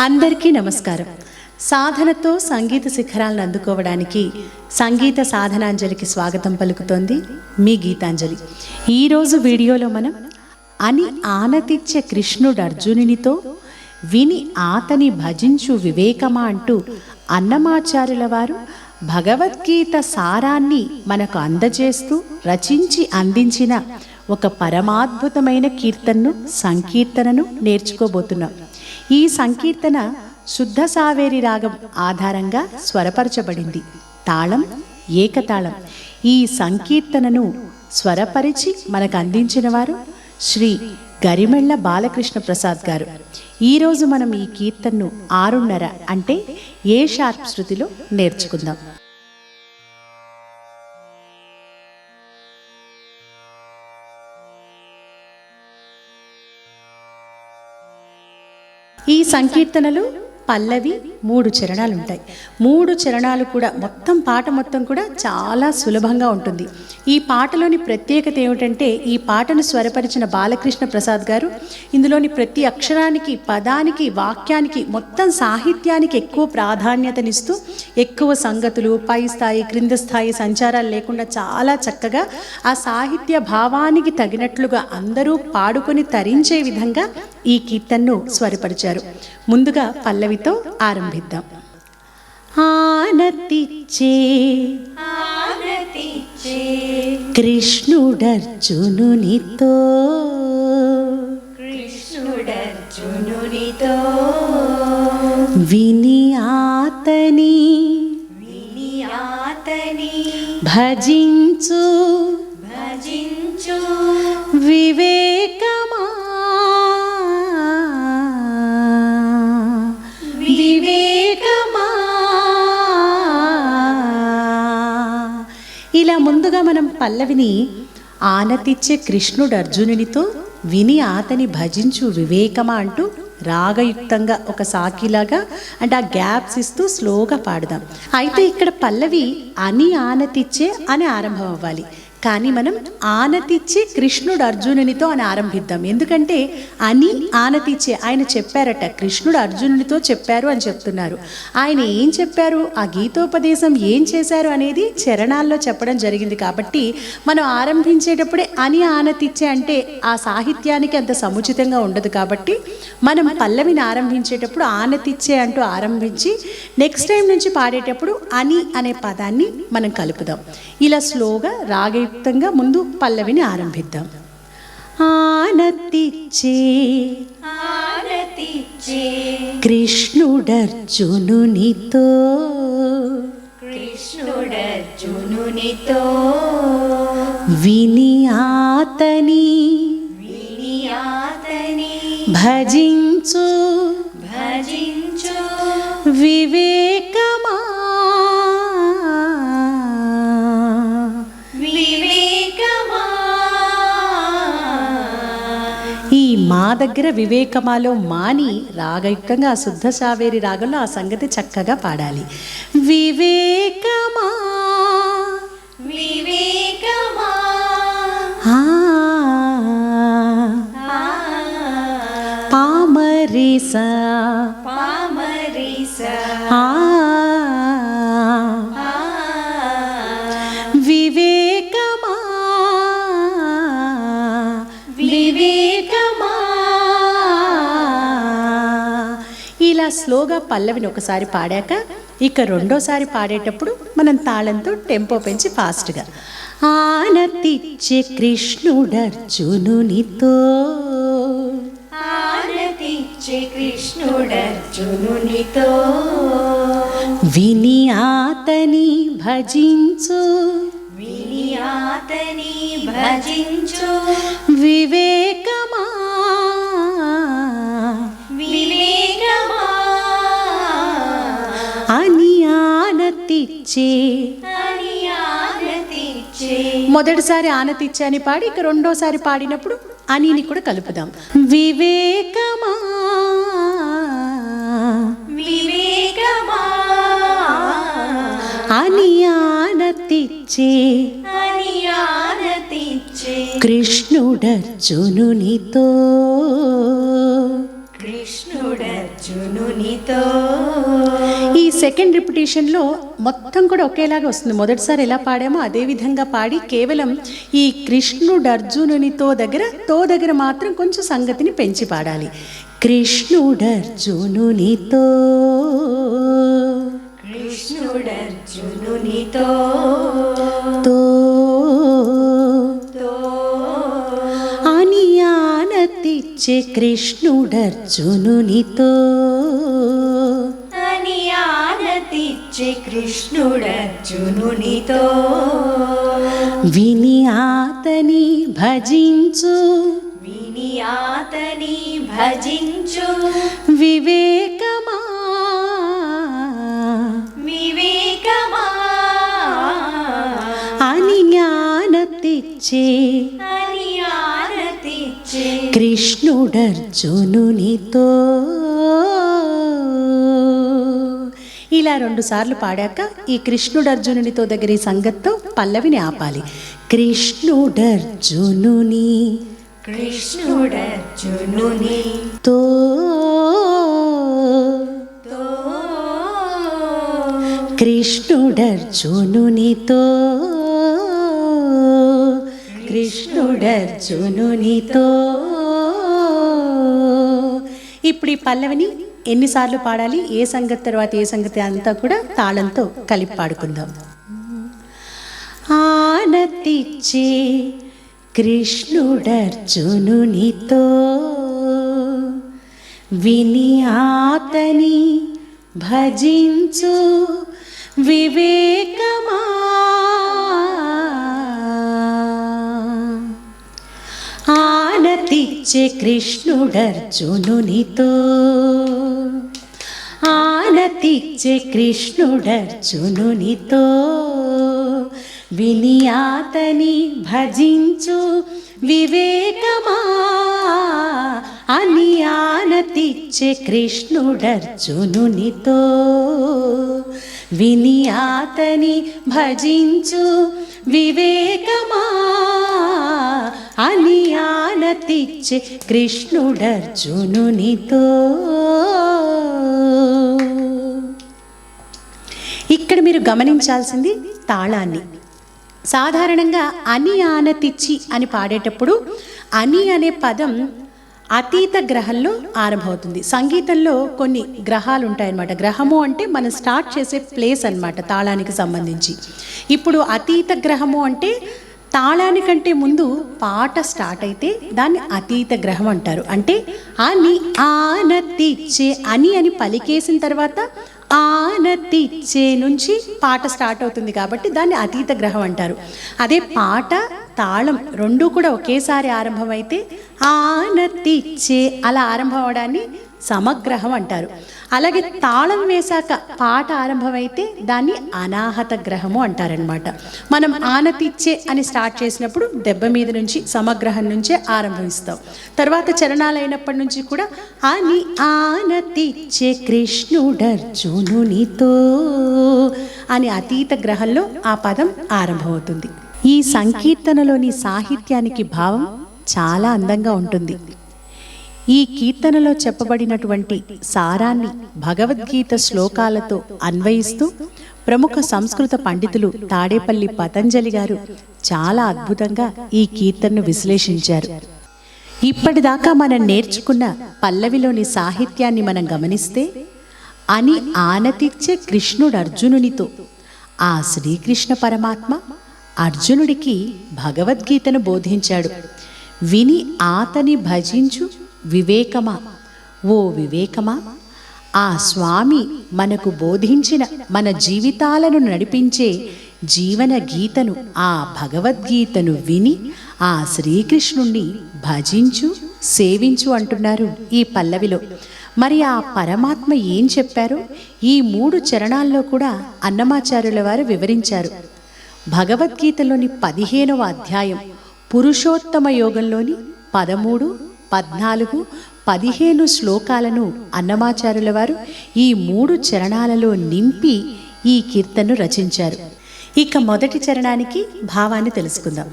అందరికీ నమస్కారం. సాధనతో సంగీత శిఖరాలను అందుకోవడానికి సంగీత సాధనాంజలికి స్వాగతం పలుకుతోంది మీ గీతాంజలి. ఈరోజు వీడియోలో మనం అని ఆనతిచ్చే కృష్ణుడు అర్జునునితో విని ఆతని భజించు వివేకమా అంటూ అన్నమాచార్యుల వారు భగవద్గీత సారాన్ని మనకు అందజేస్తూ రచించి అందించిన ఒక పరమాద్భుతమైన సంకీర్తనను నేర్చుకోబోతున్నాం. ఈ సంకీర్తన శుద్ధ సావేరి రాగం ఆధారంగా స్వరపరచబడింది. తాళం ఏకతాళం. ఈ సంకీర్తనను స్వరపరిచి మనకు అందించిన వారు శ్రీ గరిమెళ్ళ బాలకృష్ణ ప్రసాద్ గారు. ఈరోజు మనం ఈ కీర్తనను 6:30 అంటే ఏ షార్ప్ శృతిలో నేర్చుకుందాం. ఈ సంకీర్తనలు పల్లవి 3 చరణాలు ఉంటాయి. 3 చరణాలు కూడా పాట మొత్తం కూడా చాలా సులభంగా ఉంటుంది. ఈ పాటలోని ప్రత్యేకత ఏమిటంటే ఈ పాటను స్వరపరిచిన బాలకృష్ణ ప్రసాద్ గారు ఇందులోని ప్రతి అక్షరానికి, పదానికి, వాక్యానికి, మొత్తం సాహిత్యానికి ఎక్కువ ప్రాధాన్యతనిస్తూ ఎక్కువ సంగతులు, పై స్థాయి క్రింద స్థాయి సంచారాలు లేకుండా చాలా చక్కగా ఆ సాహిత్య భావానికి తగినట్లుగా అందరూ పాడుకొని తరించే విధంగా ఈ కీర్తనను స్వరపరిచారు. ముందుగా పల్లవితో ఆరంభిద్దాం. ఆనతిచ్చే కృష్ణుడర్జునునితో విని ఆతని భజించు వివేకమా ఇలా ముందుగా మనం పల్లవిని ఆనతిచ్చే కృష్ణుడు అర్జునునితో విని ఆతని భజించు వివేకమా అంటూ రాగయుక్తంగా ఒక సాకిలాగా అంటే ఆ గ్యాప్స్ ఇస్తూ స్లోగా పాడదాం. అయితే ఇక్కడ పల్లవి అని ఆనతిచ్చే అని ఆరంభం అవ్వాలి. కానీ మనం ఆనతిచ్చే కృష్ణుడు అర్జునునితో అని ఆరంభిద్దాం. ఎందుకంటే అని ఆనతిచ్చే ఆయన చెప్పారట, కృష్ణుడు అర్జునునితో చెప్పారు అని చెప్తున్నారు. ఆయన ఏం చెప్పారు, ఆ గీతోపదేశం ఏం చేశారు అనేది చరణాల్లో చెప్పడం జరిగింది. కాబట్టి మనం ఆరంభించేటప్పుడే అని ఆనతిచ్చే అంటే ఆ సాహిత్యానికి అంత సముచితంగా ఉండదు. కాబట్టి మనం పల్లవిని ఆరంభించేటప్పుడు ఆనతిచ్చే అంటూ ఆరంభించి నెక్స్ట్ టైం నుంచి పాడేటప్పుడు అని అనే పదాన్ని మనం కలుపుదాం. ఇలా స్లోగా రాగయుక్తంగా ముందు పల్లవిని ఆరంభిద్దాం. ఆనతిచ్చే కృష్ణుడర్జునునితో విని ఆతని భజించు వివేకమా ఈ మా దగ్గర వివేకమాలో మాని రాగయుక్తంగా ఆ శుద్ధ సావేరి రాగంలో ఆ సంగతి చక్కగా పాడాలి. వివేకమా పామరిసా వివేకమా ఇలా స్లోగా పల్లవిని ఒకసారి పాడాక ఇక రెండోసారి పాడేటప్పుడు మనం తాళంతో టెంపో పెంచి ఫాస్ట్గా ఆనతిచ్చే కృష్ణుడర్జునునితో విని ఆతని భజించు వివేకమా అని ఆనతిచ్చే. మొదటిసారి ఆనతిచ్చే అని పాడి ఇక రెండోసారి పాడినప్పుడు అనిని కూడా కలుపుదాం. వివేకమా అని ఆనతిచ్చే కృష్ణుడర్జునునితో కృష్ణుడర్జునునితో. ఈ సెకండ్ రిపిటేషన్లో మొత్తం కూడా ఒకేలాగా వస్తుంది. మొదటిసారి ఎలా పాడామో అదే విధంగా పాడి కేవలం ఈ కృష్ణుడు అర్జునునితో దగ్గర మాత్రం కొంచెం సంగతిని పెంచి పాడాలి. కృష్ణుడర్జునునితో, కృష్ణుడర్జునునితో తో అని ఆనతిచ్చే కృష్ణుడర్జునునితో, అని ఆనతిచ్చే కృష్ణుడర్జునునితో. విని ఆతని భజించు, విని ఆతని భజించు. వివేకమా వివేకమా అని జ్ఞానతిచ్చే, అని ఆనతిచ్చే కృష్ణుడర్జునునితో. ఇలా 2 సార్లు పాడాక ఈ కృష్ణుడర్జునునితో దగ్గర ఈ సంగతితో పల్లవిని ఆపాలి. కృష్ణుడర్జునుని, కృష్ణుడర్జునుని తో తో. కృష్ణుడర్జునునితో, కృష్ణుడర్జునునితో. ఇప్పుడు ఈ పల్లవిని ఎన్నిసార్లు పాడాలి, ఏ సంగతి తర్వాత ఏ సంగతి అంతా కూడా తాళంతో కలిపి పాడుకుందాం. ఆనతిచ్చే కృష్ణుడర్జునునితో, విని ఆతని భజించు. వివేకమా ఆనతిచ్చే కృష్ణుడర్జునునితో, ఆనతిచ్చే కృష్ణుడర్జునునితో. విని ఆతని భజించు. వివేకమా అని ఆనతిచ్చే కృష్ణుడర్జునునితో, విని ఆతని భజించు. వివేకమా అని ఆనతిచ్చే కృష్ణుడర్జునునితో. ఇక్కడ మీరు గమనించాల్సింది తాళాన్ని. సాధారణంగా అని ఆనతిచ్చి అని పాడేటప్పుడు అని అనే పదం అతీత గ్రహంలో ఆరంభమవుతుంది. సంగీతంలో కొన్ని గ్రహాలు ఉంటాయన్నమాట. గ్రహము అంటే మనం స్టార్ట్ చేసే ప్లేస్ అన్నమాట తాళానికి సంబంధించి. ఇప్పుడు అతీత గ్రహము అంటే తాళానికంటే ముందు పాట స్టార్ట్ అయితే దాన్ని అతీత గ్రహం అంటారు. అంటే అని ఆనతిచ్చే అని పలికేసిన తర్వాత ఆనతిచ్చే నుంచి పాట స్టార్ట్ అవుతుంది కాబట్టి దాన్ని అతీత గ్రహం అంటారు. అదే పాట తాళం రెండూ కూడా ఒకేసారి ఆరంభమైతే ఆనతిచ్చే అలా ఆరంభం అవడాన్ని సమగ్రహం అంటారు. అలాగే తాళం వేశాక పాట ఆరంభమైతే దాన్ని అనాహత గ్రహము అంటారనమాట. మనం ఆనతిచ్చే అని స్టార్ట్ చేసినప్పుడు దెబ్బ మీద నుంచి సమగ్రహం నుంచే ఆరంభిస్తాం. తర్వాత చరణాలు అయినప్పటి నుంచి కూడా అని ఆనతిచ్చే కృష్ణుడర్జునునితో అని అతీత గ్రహంలో ఆ పదం ఆరంభమవుతుంది. ఈ సంకీర్తనలోని సాహిత్యానికి భావం చాలా అందంగా ఉంటుంది. ఈ కీర్తనలో చెప్పబడినటువంటి సారాన్ని భగవద్గీత శ్లోకాలతో అన్వయిస్తూ ప్రముఖ సంస్కృత పండితులు తాడేపల్లి పతంజలి గారు చాలా అద్భుతంగా ఈ కీర్తనను విశ్లేషించారు. ఇప్పటిదాకా మనం నేర్చుకున్న పల్లవిలోని సాహిత్యాన్ని మనం గమనిస్తే అని ఆనతిచ్చే కృష్ణుడు అర్జునునితో, ఆ శ్రీకృష్ణ పరమాత్మ అర్జునుడికి భగవద్గీతను బోధించాడు. విని ఆతని భజించు వివేకమా, ఓ వివేకమా, ఆ స్వామి మనకు బోధించిన మన జీవితాలను నడిపించే జీవన గీతను, ఆ భగవద్గీతను విని ఆ శ్రీకృష్ణుణ్ణి భజించు సేవించు అంటున్నారు ఈ పల్లవిలో. మరి ఆ పరమాత్మ ఏం చెప్పారో ఈ 3 చరణాల్లో కూడా అన్నమాచార్యుల వారు వివరించారు. భగవద్గీతలోని 15వ అధ్యాయం పురుషోత్తమ యోగంలోని 13, 14, 15 శ్లోకాలను అన్నమాచార్యుల వారు ఈ 3 చరణాలలో నింపి ఈ కీర్తనను రచించారు. ఇక మొదటి చరణానికి భావాన్ని తెలుసుకుందాం.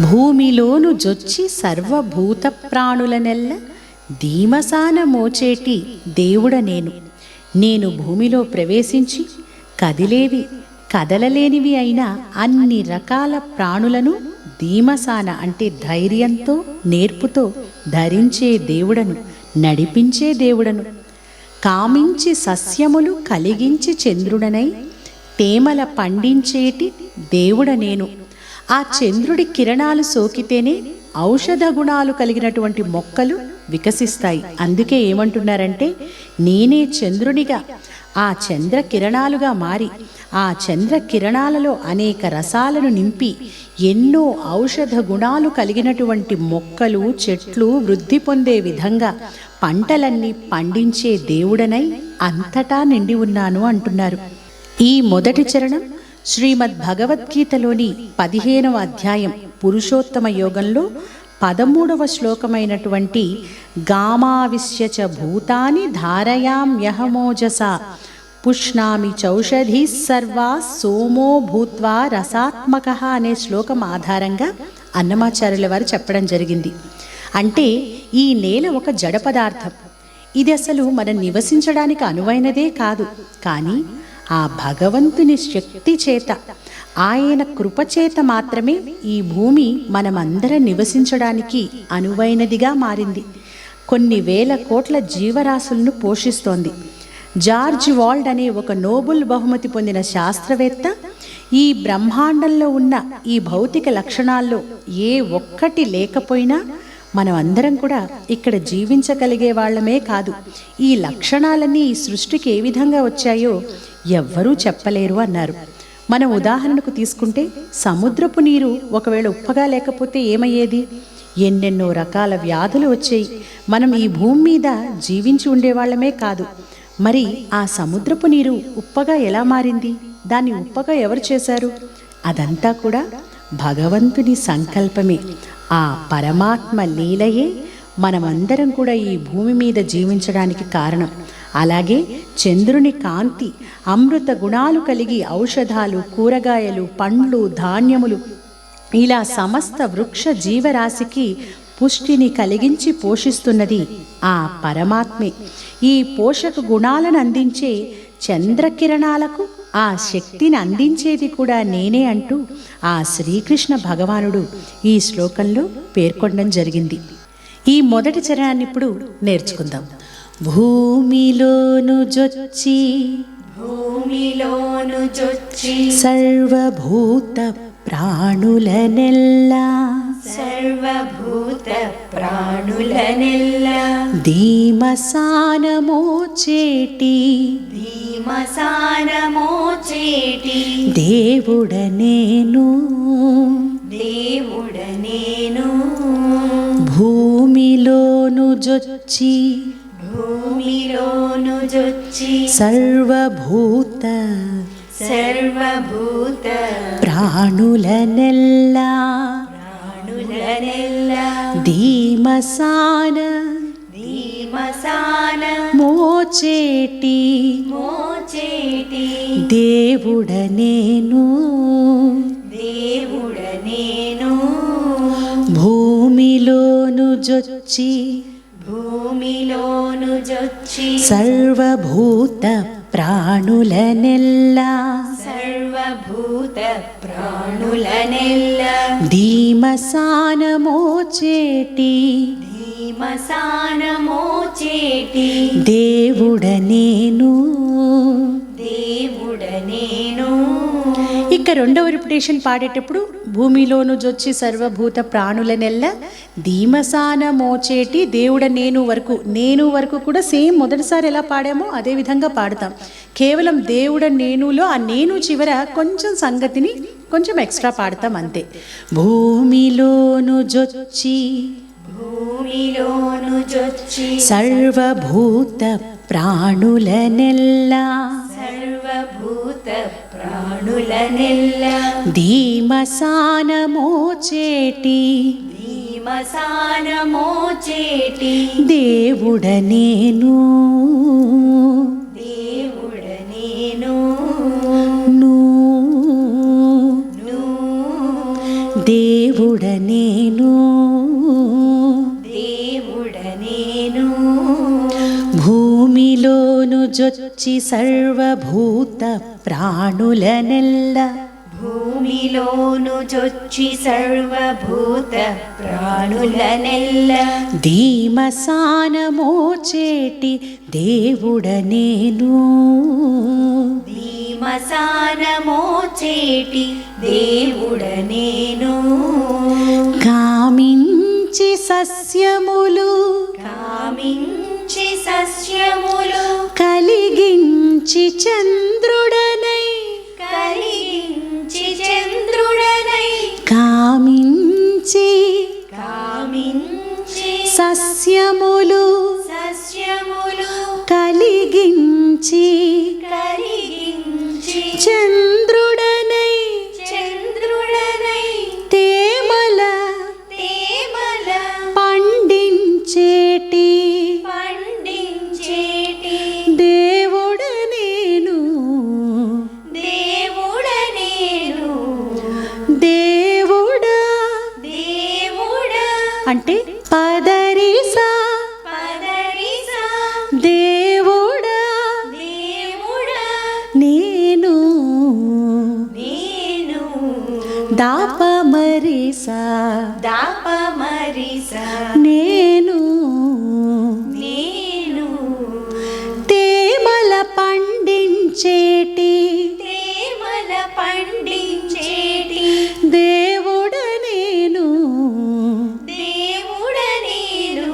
భూమిలోను జొచ్చి సర్వభూత ప్రాణులనెల్ల ధీమసాన మోచేటి దేవుడ నేను భూమిలో ప్రవేశించి కదిలేవి కదలలేనివి అయిన అన్ని రకాల ప్రాణులను ధీమసాన అంటే ధైర్యంతో నేర్పుతో ధరించే దేవుడను, నడిపించే దేవుడను. కామించి సస్యములు కలిగించి చంద్రుడనై తేమల పండించేటి దేవుడ ఆ చంద్రుడి కిరణాలు సోకితేనే ఔషధ గుణాలు కలిగినటువంటి మొక్కలు వికసిస్తాయి. అందుకే ఏమంటున్నారంటే, నేనే చంద్రునిగా ఆ చంద్ర కిరణాలుగా మారి ఆ చంద్ర కిరణాలలో అనేక రసాలను నింపి ఎన్నో ఔషధ గుణాలు కలిగినటువంటి మొక్కలు చెట్లు వృద్ధి పొందే విధంగా పంటలన్నీ పండించే దేవుడనై అంతటా నిండి ఉన్నాను అంటున్నారు. ఈ మొదటి చరణం శ్రీమద్ భగవద్గీతలోని 15వ అధ్యాయం పురుషోత్తమ యోగంలో 13వ శ్లోకమైనటువంటి గామావిశ్య చ భూతాని ధారయామ్యహమోజసా పుష్ణామి చౌషధీ సర్వా సోమో భూత్వా రసాత్మక అనే శ్లోకం ఆధారంగా అన్నమాచార్యుల వారు చెప్పడం జరిగింది. అంటే ఈ నేల ఒక జడ పదార్థం. ఇది అసలు మనం నివసించడానికి అనువైనదే కాదు. కానీ ఆ భగవంతుని శక్తి చేత, ఆయన కృపచేత మాత్రమే ఈ భూమి మనమందరం నివసించడానికి అనువైనదిగా మారింది. కొన్ని వేల కోట్ల జీవరాశులను పోషిస్తోంది. జార్జ్ వాల్డ్ అనే ఒక నోబెల్ బహుమతి పొందిన శాస్త్రవేత్త ఈ బ్రహ్మాండంలో ఉన్న ఈ భౌతిక లక్షణాల్లో ఏ ఒక్కటి లేకపోయినా మనం అందరం కూడా ఇక్కడ జీవించగలిగే వాళ్ళమే కాదు, ఈ లక్షణాలన్నీ ఈ సృష్టికి ఏ విధంగా వచ్చాయో ఎవ్వరూ చెప్పలేరు అన్నారు. మనం ఉదాహరణకు తీసుకుంటే సముద్రపు నీరు ఒకవేళ ఉప్పగా లేకపోతే ఏమయ్యేది? ఎన్నెన్నో రకాల వ్యాధులు వచ్చాయి. మనం ఈ భూమి మీద జీవించి ఉండేవాళ్ళమే కాదు, మరి ఆ సముద్రపు నీరు ఉప్పగా ఎలా మారింది? దాన్ని ఉప్పగా ఎవరు చేశారు? అదంతా కూడా భగవంతుని సంకల్పమే. ఆ పరమాత్మ లీలయే మనమందరం కూడా ఈ భూమి మీద జీవించడానికి కారణం. అలాగే చంద్రుని కాంతి అమృత గుణాలు కలిగి ఔషధాలు, కూరగాయలు, పండ్లు, ధాన్యములు ఇలా సమస్త వృక్ష జీవరాశికి పుష్టిని కలిగించి పోషిస్తున్నది ఆ పరమాత్మే. ఈ పోషక గుణాలను అందించే చంద్రకిరణాలకు ఆ శక్తిని అందించేది కూడా నేనే అంటూ ఆ శ్రీకృష్ణ భగవానుడు ఈ శ్లోకంలో పేర్కొనడం జరిగింది. ఈ మొదటి చరణాన్ని ఇప్పుడు నేర్చుకుందాం. భూమిలోను జొచ్చి సర్వభూత ప్రాణులనెల్లా ధీమసానమోచేటి దేవుడ నేను భూమిలోను జొచ్చి సర్వభూత ప్రాణులనెల్లా ధీమసాన మోచేటి దేవుడ నేను భూమిలోను జొచ్చి సర్వభూత ప్రాణులనెల్లా ధీమసానమోచేటి దేవుడ నేను. ఇక రెండవ రిపిటేషన్ పాడేటప్పుడు భూమిలోను జొచ్చి సర్వభూత ప్రాణులనెల్ల ధీమసాన మోచేటి దేవుడ నేను వరకు కూడా సేమ్ మొదటిసారి ఎలా పాడామో అదే విధంగా పాడతాం. కేవలం దేవుడ నేనులో ఆ నేను చివర కొంచెం సంగతిని కొంచెం ఎక్స్ట్రా పాడతాం అంతే. భూమిలోను జొచ్చి సర్వభూత ప్రాణులనెల్లా ధీమసానమోచేటి దేవుడ నేను దేవుడ నేను జొచ్చి సర్వభూత ప్రాణులనెల్ల భూమిలోను జొచ్చి సర్వభూత ప్రాణులనెల్ల ధీమసానమోచేటి దేవుడ నేను భీమసానమోచేటి దేవుడ నేను కామించి సస్యములు కామించి సస్యములు కలిగించి చంద్రుడనై కలిగించి చంద్రుడనై కామించి కామించి సస్యములు సస్యములు కలిగించి కలిగించి చంద్రుడనై చంద్రుడనై తేమల తేమల పండించేటి పండించేటి దేవుడ నేను దేవుడ నేను దేవుడా దేవుడా అంటే పదరిసా పదరిసా దేవుడా దేవుడా నేను నేను దాపమరిసా దాపమరిసా నేను నేను తేమల పండించేటి తేమల పండించేటి దేవుడ నేను దేవుడ నేను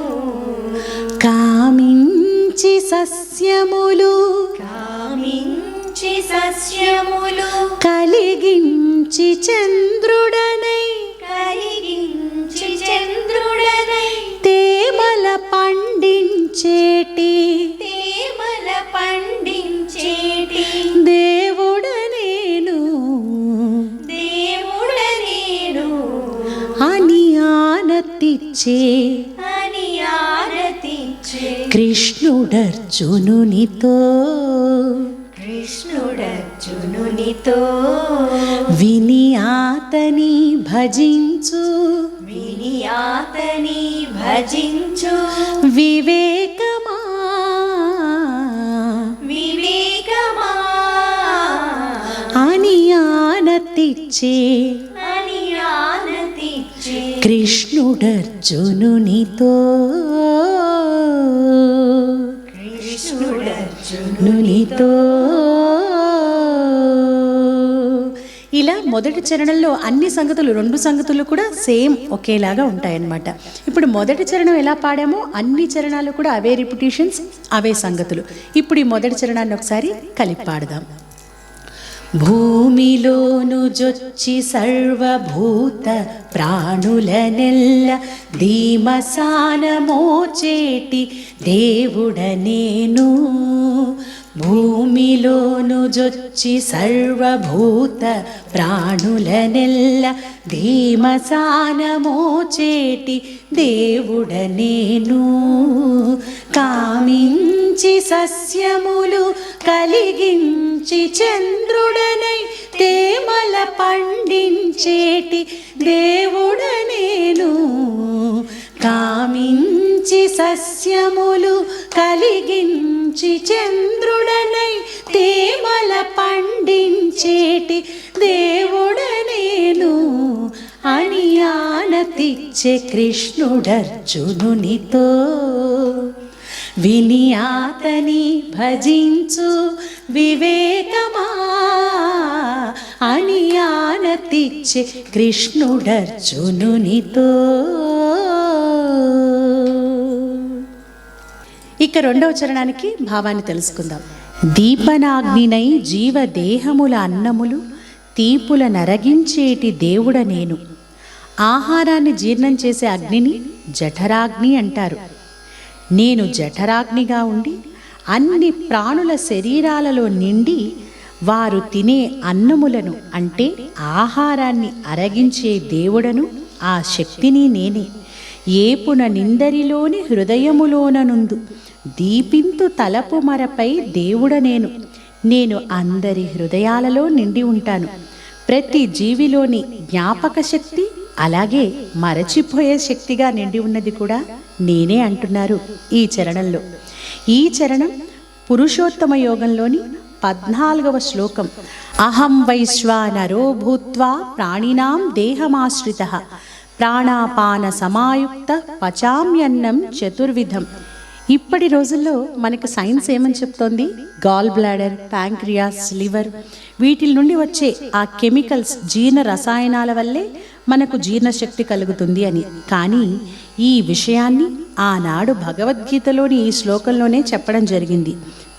కామించి సస్యములు కామించి సస్యములు కలిగించి చంద్రుడనై కలిగించి చంద్రుడనై తేమల పండించేటి తేమల పండించేటి దేవుడ నేను దేవుడ నేను అని ఆనతిచ్చే అని ఆరతిచ్చే కృష్ణుడర్జునునితో కృష్ణుడర్జునునితో విని ఆతని భజించు విని ఆతని భజించు వివేకమా వివేకమా అని ఆనతిచ్చే అని ఆనతిచ్చే కృష్ణుడర్జునునితో కృష్ణుడర్జునునితో ఇలా మొదటి చరణంలో అన్ని సంగతులు 2 సంగతులు కూడా సేమ్ ఒకేలాగా ఉంటాయన్నమాట. ఇప్పుడు మొదటి చరణం ఎలా పాడామో అన్ని చరణాలు కూడా అవే రిపిటేషన్స్, అవే సంగతులు. ఇప్పుడు ఈ మొదటి చరణాన్ని ఒకసారి కలిపి పాడదాం. భూమిలోను జొచ్చి సర్వభూత ప్రాణులనెల్ల ధీమసానమోచేటి దేవుడ నేను భూమిలోను జొచ్చి సర్వభూత ప్రాణులనెల్ల ధీమసానమోచేటి దేవుడ నేను కామించి సస్యములు కలిగించి చంద్రుడనై తేమల పండించేటి దేవుడ నేను కామించి సస్యములు కలిగించి చంద్రుడనై తేమల పండించేటి దేవుడ నేను అని ఆనతిచ్చే కృష్ణుడర్జునునితో విని ఆతని భజించు వివేకమా అని ఆనతిచ్చే కృష్ణుడర్జునునితో. ఇక 2వ చరణానికి భావాన్ని తెలుసుకుందాం. దీపనాగ్నినై జీవదేహముల అన్నములు తీపుల నరగించేటి దేవుడ నేను ఆహారాన్ని జీర్ణం చేసే అగ్నిని జఠరాగ్ని అంటారు. నేను జఠరాగ్నిగా ఉండి అన్ని ప్రాణుల శరీరాలలో నిండి వారు తినే అన్నములను అంటే ఆహారాన్ని అరగించే దేవుడను ఆ శక్తిని నేనే ఏపున నిందరిలోని హృదయములోననుందు దీపింతు తలపు మరపై దేవుడ నేను అందరి హృదయాలలో నిండి ఉంటాను. ప్రతి జీవిలోని జ్ఞాపక శక్తి అలాగే మరచిపోయే శక్తిగా నిండి ఉన్నది కూడా నేనే అంటున్నారు ఈ చరణంలో. ఈ చరణం పురుషోత్తమ యోగంలోని 14వ శ్లోకం. అహం వైశ్వానరో భూత్వా ప్రాణినాం దేహమాశ్రితః ప్రాణాపాన సమాయుక్త పచామ్యన్నం చతుర్విధం. ఇప్పటి రోజుల్లో మనకు సైన్స్ ఏమని చెప్తోంది? గాల్ బ్లాడర్, ప్యాంక్రియాస్, లివర్ వీటి నుండి వచ్చే ఆ కెమికల్స్, జీర్ణ రసాయనాల వల్లే మనకు జీర్ణశక్తి కలుగుతుంది అని. కానీ ఈ విషయాన్ని ఆనాడు భగవద్గీతలోని ఈ శ్లోకంలోనే చెప్పడం జరిగింది.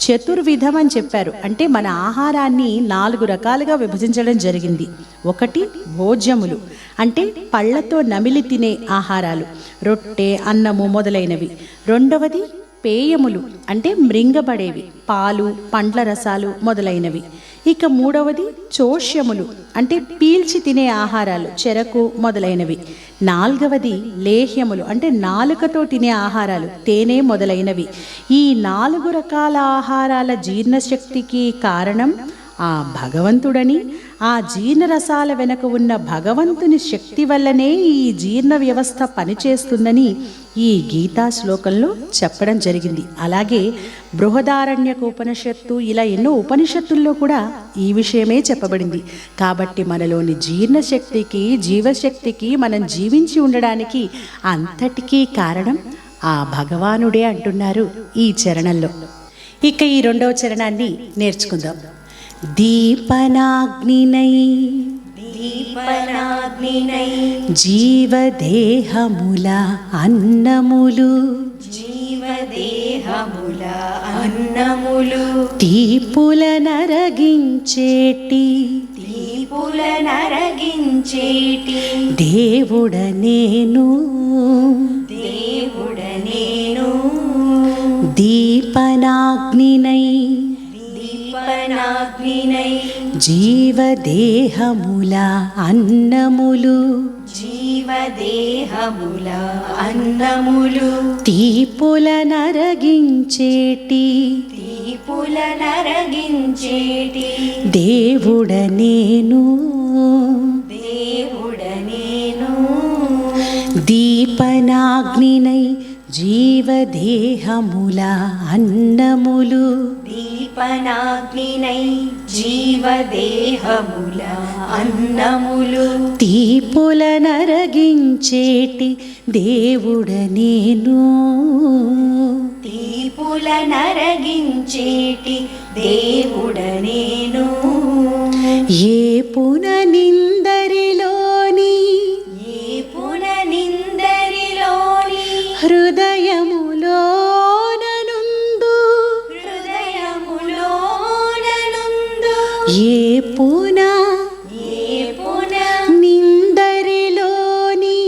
చతుర్విధం అని చెప్పారు. అంటే మన ఆహారాన్ని 4 రకాలుగా విభజించడం జరిగింది. ఒకటి భోజ్యములు, అంటే పళ్ళతో నమిలి తినే ఆహారాలు, రొట్టె, అన్నము మొదలైనవి. రెండవది పేయములు, అంటే మృంగబడేవి, పాలు, పండ్ల రసాలు మొదలైనవి. ఇక మూడవది చోష్యములు, అంటే పీల్చి తినే ఆహారాలు, చెరకు మొదలైనవి. నాలుగవది లేహ్యములు, అంటే నాలుకతో తినే ఆహారాలు, తేనె మొదలైనవి. ఈ 4 రకాల ఆహారాల జీర్ణశక్తికి కారణం ఆ భగవంతుడని, ఆ జీర్ణరసాల వెనక ఉన్న భగవంతుని శక్తి వల్లనే ఈ జీర్ణ వ్యవస్థ పనిచేస్తుందని ఈ గీతా శ్లోకంలో చెప్పడం జరిగింది. అలాగే బృహదారణ్యక ఉపనిషత్తు, ఇలా ఎన్నో ఉపనిషత్తుల్లో కూడా ఈ విషయమే చెప్పబడింది. కాబట్టి మనలోని జీర్ణశక్తికి, జీవశక్తికి, మనం జీవించి ఉండడానికి అంతటికీ కారణం ఆ భగవానుడే అంటున్నారు ఈ చరణంలో. ఇక ఈ 2వ చరణాన్ని నేర్చుకుందాం. దీపనాగ్నినై దీపనాగ్నినై జీవదేహముల అన్నములు జీవదేహముల అన్నములు తీపుల నరగించేటి దీపుల నరగించేటి దేవుడ నేను దేవుడ నేను దీపనాగ్నినై దీపనాగ్నినై జీవదేహముల అన్నములు జీవదేహముల అన్నములు తీపుల నరగించేటి దీపుల నరగించేటి దేవుడ నేను దేవుడ నేను దీపనాగ్నినై జీవదేహముల అన్నములు దీపనాగ్నినై జీవదేహముల అన్నములు తీపుల నరగించేటి దేవుడ నేను తీపుల నరగించేటి దేవుడ నేను ఏ పున నిందరిలోని ఏ పున నిందరిలోని హృదయములోననుందు హృదయములోననుందు ఏ పున ఏ పున నిందరిలోని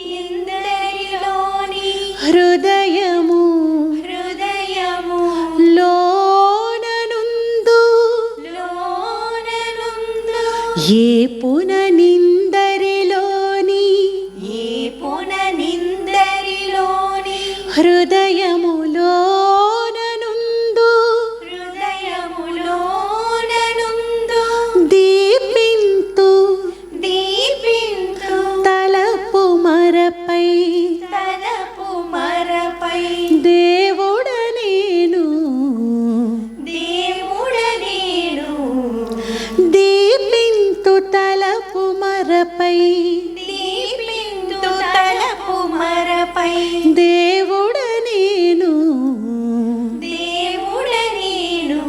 నిందరిలోని హృదయము హృదయము లోననుందు లోననుందు ఏ పున నిందరిలోని ఏ పున నిందరిలోని హృదయములోననుందు హృదయములోననుందు దీపింతు దీపింతు తలపు మరపై తలపు మరపై దేవుడ నేను దేవుడ నేను దీపింతు తలపు మరపై దీపింతు తలపు మరపై దేవుడ నేను. దేవుడ నేను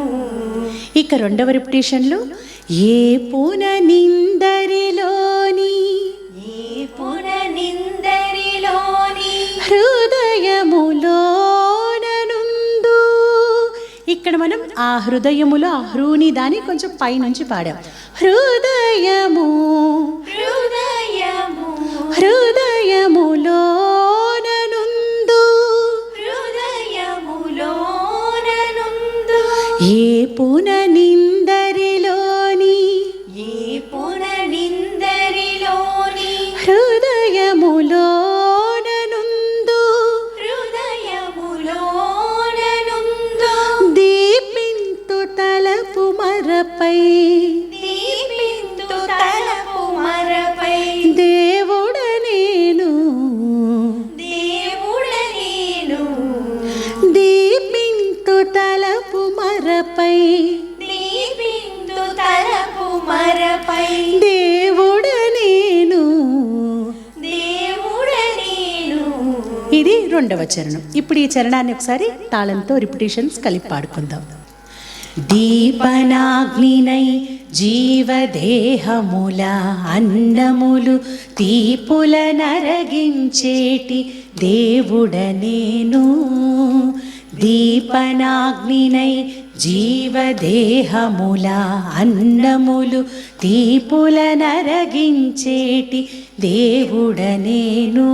ఇక 2వ రిపిటేషన్లో ఏ పున నిందరిలోని ఏ పున నిందరిలోని హృదయములోననుందు. ఇక్కడ మనం ఆ హృదయములో ఆ హృని దాన్ని కొంచెం పైనుంచి పాడాం. హృదయము హృదయము హృదయములోననుందు హృదయములోననుందు ఏ పున నిందరిలోని ఏ పున నిందరిలోని హృదయములోననుందు హృదయములోననుందు దీపింతు తలపు మరపై దీపింతు తలపు మరపై దేవుడ నేను దేవుడ నేను దీపింతు తలపు మరపై దేవుడ నేను. దేవుడ నేను. ఇది రెండవ చరణం. ఇప్పుడు ఈ చరణాన్ని ఒకసారి తాళంతో రిపిటేషన్స్ కలిపి పాడుకుందాం. దీపనాగ్నినై జీవదేహముల అన్నములు తీపుల నరగించేటి దేవుడ నేను. దీపనాగ్నినై జీవదేహముల అన్నములు తీపుల నరగించేటి దేవుడ నేను.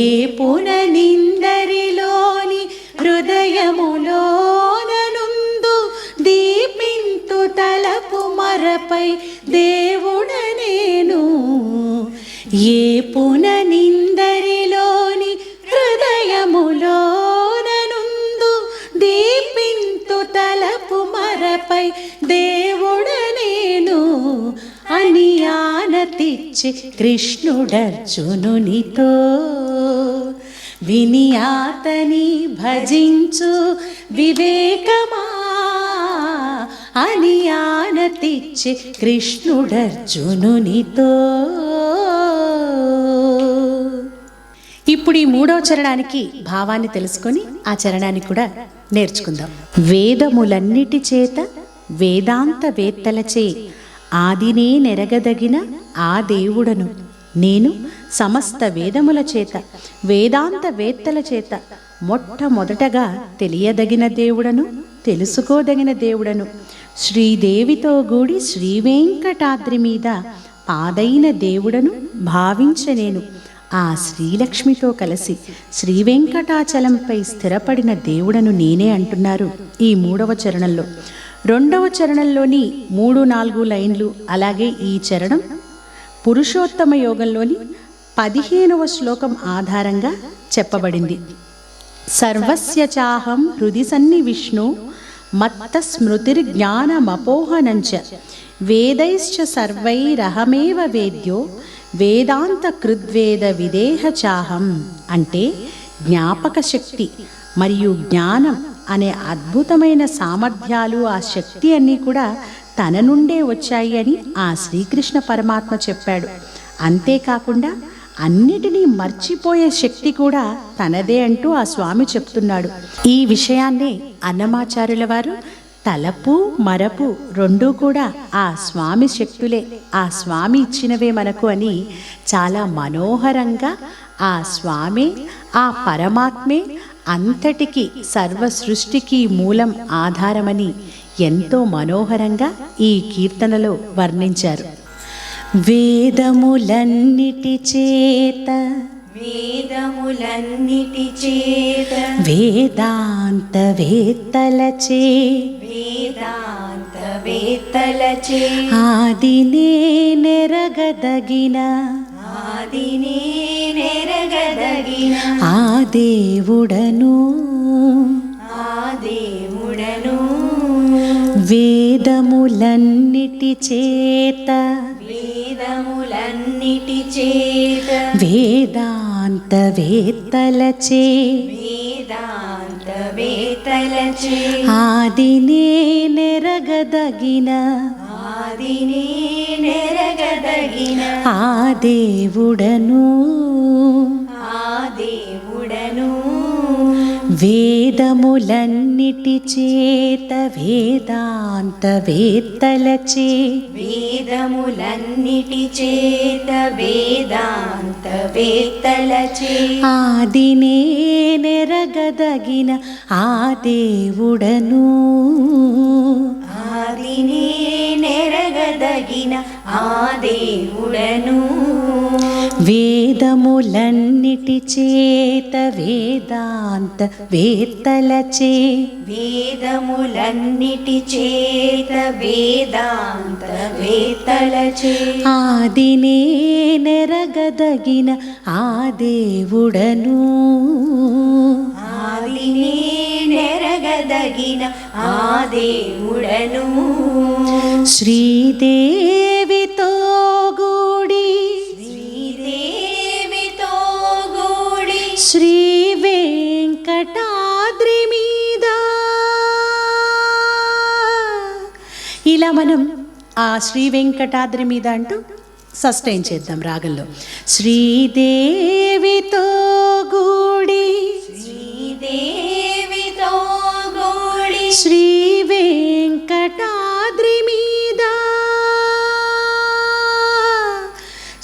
ఏ పుననిందరిలోని హృదయములోననుందు దీపింతు తలపు మరపై దేవుడ నేను. ఏ పుననిందరిలోని హృదయములోననుందు దీపింతు తలపు మరపై దేవుడ నేను అని ఆనతిచ్చి కృష్ణుడర్జునునితో. విని ఆతని భజించు వివేకమా అని ఆనతిచ్చి కృష్ణుడర్జునునితో. ఇప్పుడు ఈ మూడవ చరణానికి భావాన్ని తెలుసుకొని ఆ చరణాన్ని కూడా నేర్చుకుందాం. వేదములన్నిటి చేత వేదాంత వేత్తలచే ఆదినే నెరగదగిన ఆ దేవుడను నేను. సమస్త వేదముల చేత వేదాంత వేత్తల చేత మొట్టమొదటగా తెలియదగిన దేవుడను, తెలుసుకోదగిన దేవుడను, శ్రీదేవితో కూడి శ్రీవేంకటాద్రి మీద పాదైన దేవుడను భావించనేను. ఆ శ్రీలక్ష్మితో కలిసి శ్రీవేంకటాచలంపై స్థిరపడిన దేవుడను నేనే అంటున్నారు ఈ మూడవ చరణంలో. రెండవ చరణంలోని 3-4 లైన్లు, అలాగే ఈ చరణం పురుషోత్తమ యోగంలోని 15వ శ్లోకం ఆధారంగా చెప్పబడింది. సర్వస్య చాహం హృది సన్నివిష్ణు మత్త స్మృతిర్జ్ఞానమపోహనంచ వేదైశ్చ సర్వైరహమేవ వేద్యో వేదాంత కృద్వేద విదేహ చాహం. అంటే జ్ఞాపక శక్తి మరియు జ్ఞానం అనే అద్భుతమైన సామర్థ్యాలు, ఆ శక్తి అన్నీ కూడా తన నుండే వచ్చాయి అని ఆ శ్రీకృష్ణ పరమాత్మ చెప్పాడు. అంతేకాకుండా అన్నిటినీ మర్చిపోయే శక్తి కూడా తనదే అంటూ ఆ స్వామి చెప్తున్నాడు. ఈ విషయాన్నే అన్నమాచార్యుల వారు తలపు మరపు రెండూ కూడా ఆ స్వామి శక్తులే, ఆ స్వామి ఇచ్చినవే మనకు అని చాలా మనోహరంగా ఆ స్వామి, ఆ పరమాత్మే అంతటికి సర్వ సృష్టికి మూలం, ఆధారమని ఎంతో మనోహరంగా ఈ కీర్తనలో వర్ణించారు. వేదములన్నిటి చేత వేదములన్నిటి చేత వేదాంత వేత్తలచే వేదాంత వేత్తలచే ఆదినే నెరగదగిన ఆదినే నెరగదగిన ఆ దేవుడను ఆ దేవుడను వేదములన్నిటి చేత వేదములన్నిటి చేత వేదాంత వేత్తలచే వేదాంత వేత్తలచే ఆదినే నెరగదగిన ఆదినే నెరగదగిన ఆ దేవుడను ఆ దేవుడను వేదములన్నిటి చేత వేదాంత వేత్తలచే వేదములన్నిటి చేత వేదాంత వేత్తలచే ఆదినే నెరగదగిన ఆ దేవుడను ఆదినే నెరగదగిన ఆ దేవుడను వేదములన్నిటి చేత వేదాంత వేత్తలచే వేదములన్నిటి చేత వేదాంత వేత్తలచే ఆదినే నెరగదగిన ఆ దేవుడను ఆదినే నెరగదగిన ఆ దేవుడను శ్రీదేవితో గూడి శ్రీదేవితో గూడి శ్రీ వెంకటాద్రి మీద. ఇలా మనం ఆ శ్రీ వెంకటాద్రి మీద అంటూ సస్టైన్ చేద్దాం రాగంలో. శ్రీదేవితో గూడి శ్రీదేవితో గూడి శ్రీ వెంకటాద్రి మీద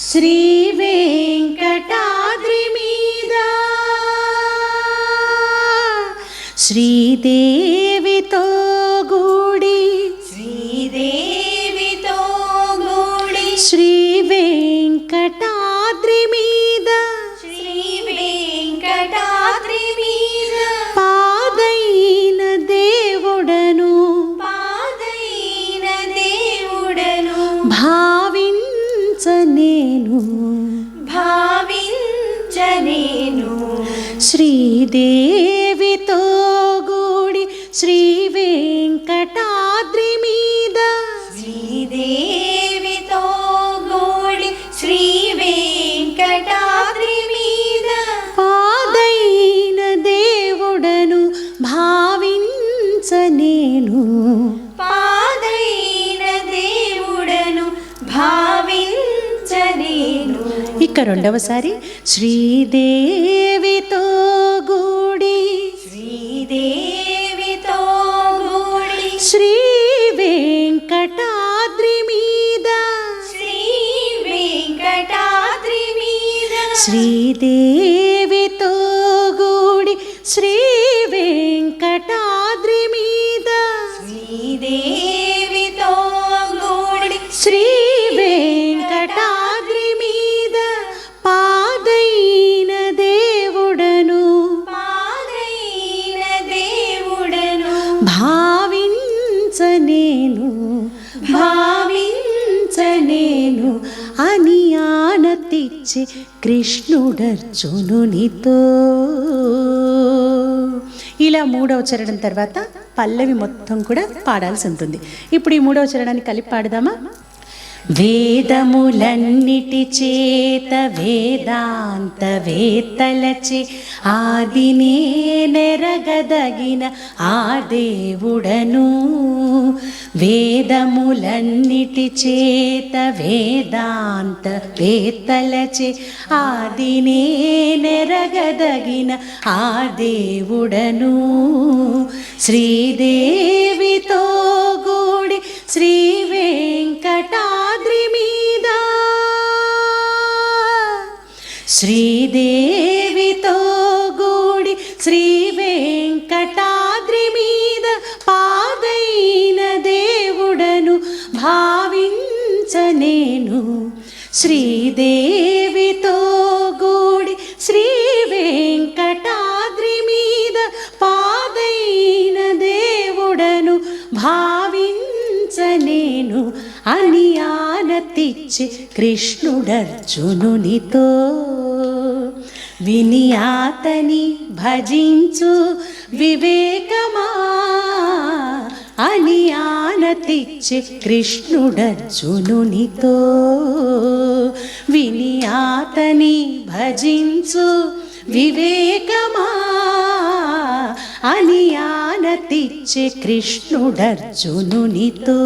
శ్రీ వెంకటాద్రి మీద శ్రీదేవితో గూడి శ్రీదేవితో గూడి శ్రీ వెంకటాద్రి మీద శ్రీ వెంకటాద్రి మీద పాదైన దేవుడను పాదైన దేవుడను భావించనేను భావించనేను శ్రీదేవితో గూడి శ్రీ వెంకటాద్రి మీద శ్రీదేవితో గూడి శ్రీ వెంకటాద్రి మీద పాదైన దేవుడను భావించనేను పాదైన దేవుడను భావించనేను. ఇక రెండవసారి శ్రీదేవితో గూడి శ్రీదేవితో గూడి శ్రీ వెంకటాద్రి మీద శ్రీ వెంకటాద్రి మీద శ్రీదేవితో గూడి శ్రీ వెంకటాద్రి మీద శ్రీదేవితో గూడి శ్రీ వెంకటాద్రి మీద పాదైన దేవుడను పాదైన దేవుడను భావించనేను భావించనేను అని ఆనతిచ్చే కృష్ణుడర్జునునితో. ఇలా మూడవ చరణం తర్వాత పల్లవి మొత్తం కూడా పాడాల్సి ఉంటుంది. ఇప్పుడు ఈ మూడవ చరణాన్ని కలిపి పాడదామా? వేదములన్నిటి చేత వేదాంత వేత్తలచే ఆదినే నెరగదగిన ఆ దేవుడను. వేదములన్నిటి చేత వేదాంత వేత్తలచే ఆదినే నెరగదగిన ఆ దేవుడను. శ్రీదేవితో గూడి శ్రీ వెంకటాద్రి మీద శ్రీదేవితో గూడి శ్రీ వెంకటాద్రి మీద పాదైన దేవుడను భావించనేను. శ్రీదేవితో గూడి శ్రీ వెంకటాద్రి మీద పాదైన దేవుడను భావించనేను అని ఆనతిచ్చే కృష్ణుడర్జునునితో. విని ఆతని భజించు వివేకమా అని ఆనతిచ్చే కృష్ణుడర్జునునితో. విని ఆతని భజించు వివేకమా అని ఆనతిచ్చే కృష్ణుడర్జునునితో.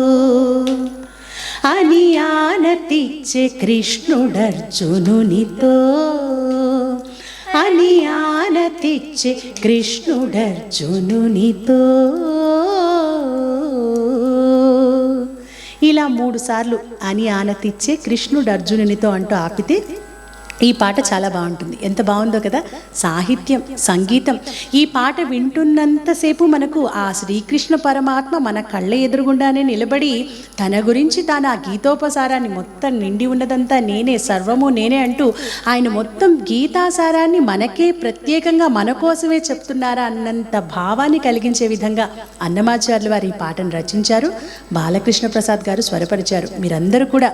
అని ఆనతిచ్చే కృష్ణుడర్జునునితో. అని ఆనతిచ్చే కృష్ణుడర్జునునితో. ఇలా 3 సార్లు అని ఆనతిచ్చే కృష్ణుడర్జునునితో అంటూ ఆపితే ఈ పాట చాలా బాగుంటుంది. ఎంత బాగుందో కదా, సాహిత్యం, సంగీతం. ఈ పాట వింటున్నంతసేపు మనకు ఆ శ్రీకృష్ణ పరమాత్మ మన కళ్ళ ఎదురుగుండానే నిలబడి తన గురించి తాను ఆ గీతోపసారాన్ని మొత్తం నిండి ఉన్నదంతా నేనే, సర్వము నేనే అంటూ ఆయన మొత్తం గీతాసారాన్ని మనకే ప్రత్యేకంగా మన కోసమే చెప్తున్నారా అన్నంత భావాన్ని కలిగించే విధంగా అన్నమాచార్యులు వారు ఈ పాటను రచించారు. బాలకృష్ణ ప్రసాద్ గారు స్వరపరిచారు. మీరందరూ కూడా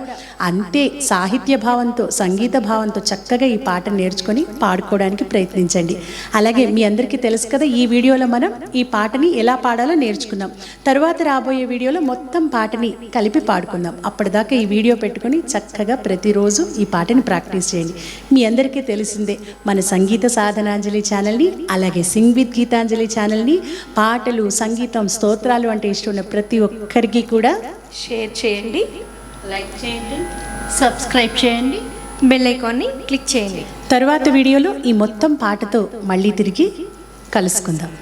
అంతే సాహిత్య భావంతో, సంగీత భావంతో చక్కగా ఈ పాట నేర్చుకొని పాడుకోవడానికి ప్రయత్నించండి. అలాగే మీ అందరికీ తెలుసు కదా, ఈ వీడియోలో మనం ఈ పాటని ఎలా పాడాలో నేర్చుకుందాం. తర్వాత రాబోయే వీడియోలో మొత్తం పాటని కలిపి పాడుకుందాం. అప్పటిదాకా ఈ వీడియో పెట్టుకొని చక్కగా ప్రతిరోజు ఈ పాటని ప్రాక్టీస్ చేయండి. మీ అందరికీ తెలిసిందే మన సంగీత సాధనాంజలి ఛానల్ని, అలాగే సింగ్ విత్ గీతాంజలి ఛానల్ని పాటలు, సంగీతం, స్తోత్రాలు అంటే ఇష్టం ఉన్న ప్రతి ఒక్కరికి కూడా షేర్ చేయండి, లైక్ చేయండి, సబ్స్క్రైబ్ చేయండి, బెల్ ఐకాన్ని క్లిక్ చేయండి. తర్వాత వీడియోలో ఈ మొత్తం పాటతో మళ్ళీ తిరిగి కలుసుకుందాం.